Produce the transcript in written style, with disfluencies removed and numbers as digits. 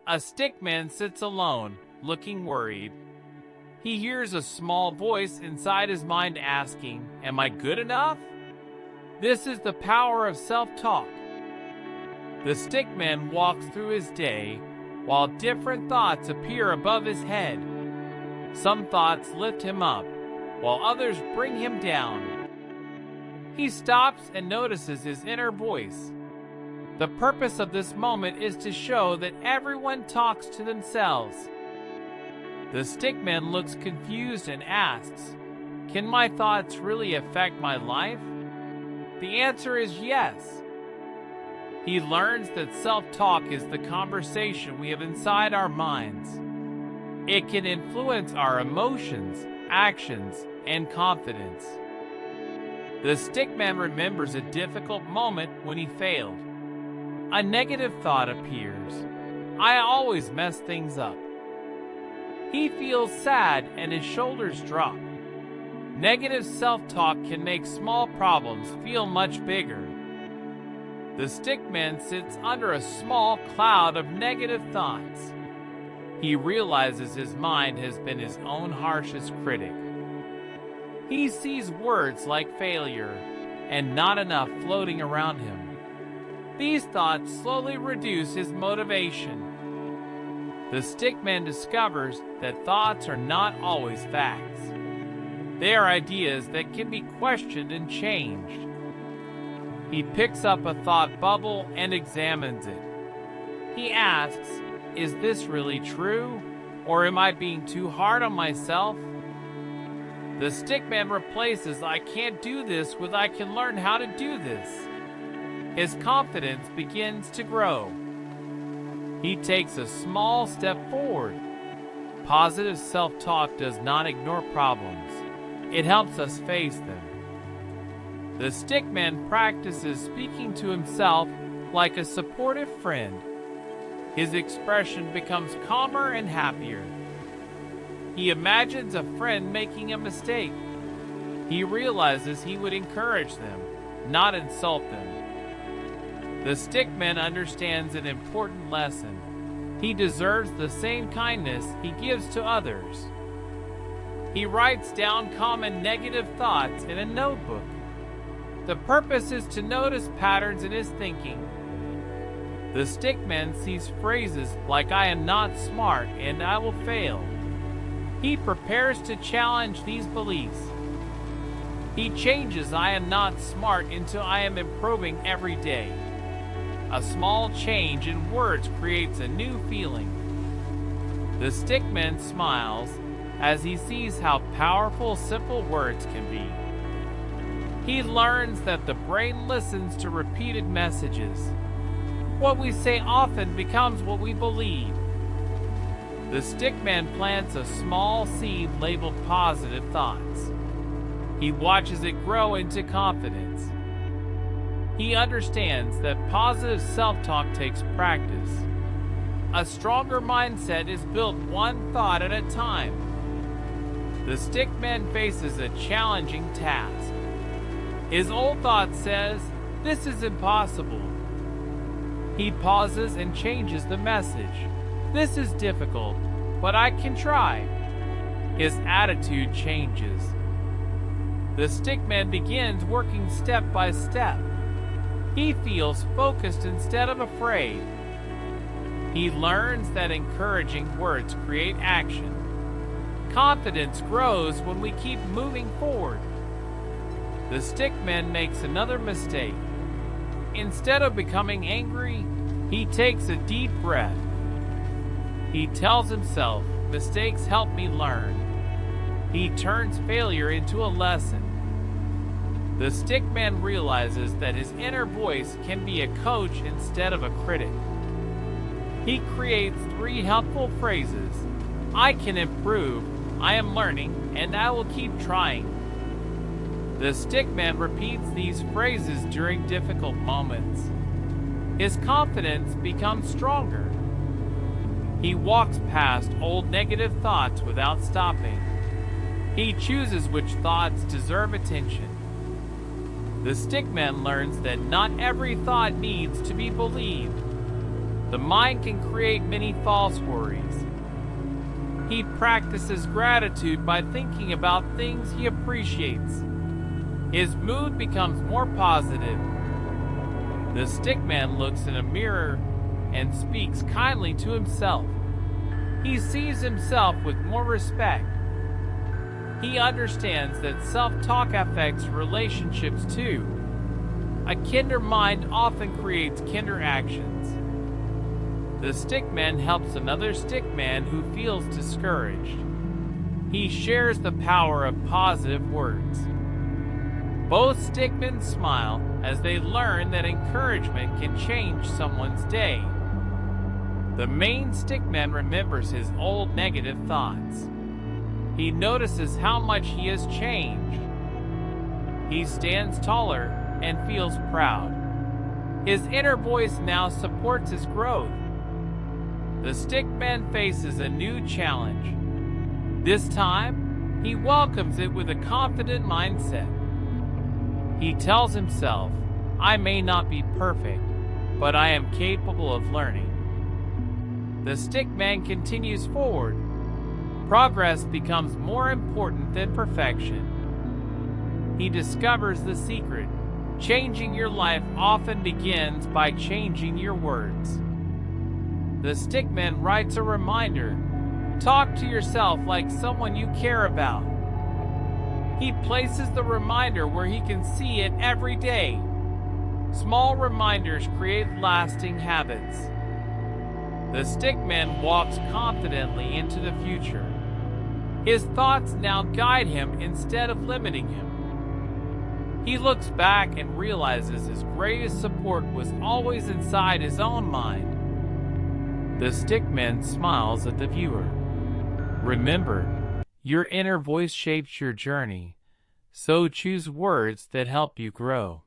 A stickman sits alone, looking worried. He hears a small voice inside his mind asking, "Am I good enough?" This is the power of self-talk. The stickman walks through his day while different thoughts appear above his head. Some thoughts lift him up, while others bring him down. He stops and notices his inner voice. The purpose of this moment is to show that everyone talks to themselves. The stickman looks confused and asks, "Can my thoughts really affect my life?" The answer is yes. He learns that self-talk is the conversation we have inside our minds. It can influence our emotions, actions, and confidence. The stickman remembers a difficult moment when he failed. A negative thought appears. "I always mess things up." He feels sad and his shoulders drop. Negative self-talk can make small problems feel much bigger. The stickman sits under a small cloud of negative thoughts. He realizes his mind has been his own harshest critic. He sees words like failure and not enough floating around him. These thoughts slowly reduce his motivation. The stickman discovers that thoughts are not always facts. They are ideas that can be questioned and changed. He picks up a thought bubble and examines it. He asks, "Is this really true? Or am I being too hard on myself?" The stickman replaces "I can't do this" with "I can learn how to do this." His confidence begins to grow. He takes a small step forward. Positive self-talk does not ignore problems. It helps us face them. The stickman practices speaking to himself like a supportive friend. His expression becomes calmer and happier. He imagines a friend making a mistake. He realizes he would encourage them, not insult them. The stickman understands an important lesson. He deserves the same kindness he gives to others. He writes down common negative thoughts in a notebook. The purpose is to notice patterns in his thinking. The stickman sees phrases like "I am not smart" and "I will fail." He prepares to challenge these beliefs. He changes "I am not smart" into "I am improving every day." A small change in words creates a new feeling. The stickman smiles as he sees how powerful simple words can be. He learns that the brain listens to repeated messages. What we say often becomes what we believe. The stickman plants a small seed labeled positive thoughts. He watches it grow into confidence. He understands that positive self-talk takes practice. A stronger mindset is built one thought at a time. The stickman faces a challenging task. His old thought says, "This is impossible." He pauses and changes the message. "This is difficult, but I can try." His attitude changes. The stickman begins working step by step. He feels focused instead of afraid. He learns that encouraging words create action. Confidence grows when we keep moving forward. The stickman makes another mistake. Instead of becoming angry, he takes a deep breath. He tells himself, "Mistakes help me learn." He turns failure into a lesson. The stickman realizes that his inner voice can be a coach instead of a critic. He creates 3 helpful phrases: "I can improve," "I am learning," and "I will keep trying." The stickman repeats these phrases during difficult moments. His confidence becomes stronger. He walks past old negative thoughts without stopping. He chooses which thoughts deserve attention. The stickman learns that not every thought needs to be believed. the mind can create many false worries. He practices gratitude by thinking about things he appreciates. His mood becomes more positive. The Stickman looks in a mirror and speaks kindly to himself. He sees himself with more respect. He understands that self-talk affects relationships too. A kinder mind often creates kinder actions. The Stickman helps another Stickman who feels discouraged. He shares the power of positive words. Both Stickmen smile as they learn that encouragement can change someone's day. The main Stickman remembers his old negative thoughts. He notices how much he has changed. He stands taller and feels proud. His inner voice now supports his growth. The Stickman faces a new challenge. This time, he welcomes it with a confident mindset. He tells himself, "I may not be perfect, but I am capable of learning." The Stickman continues forward. Progress becomes more important than perfection. He discovers the secret. Changing your life often begins by changing your words. The Stickman writes a reminder. Talk to yourself like someone you care about. He places the reminder where he can see it every day. Small reminders create lasting habits. The Stickman walks confidently into the future. His thoughts now guide him instead of limiting him. He looks back and realizes his greatest support was always inside his own mind. The Stickman smiles at the viewer. Remember, your inner voice shapes your journey, so choose words that help you grow.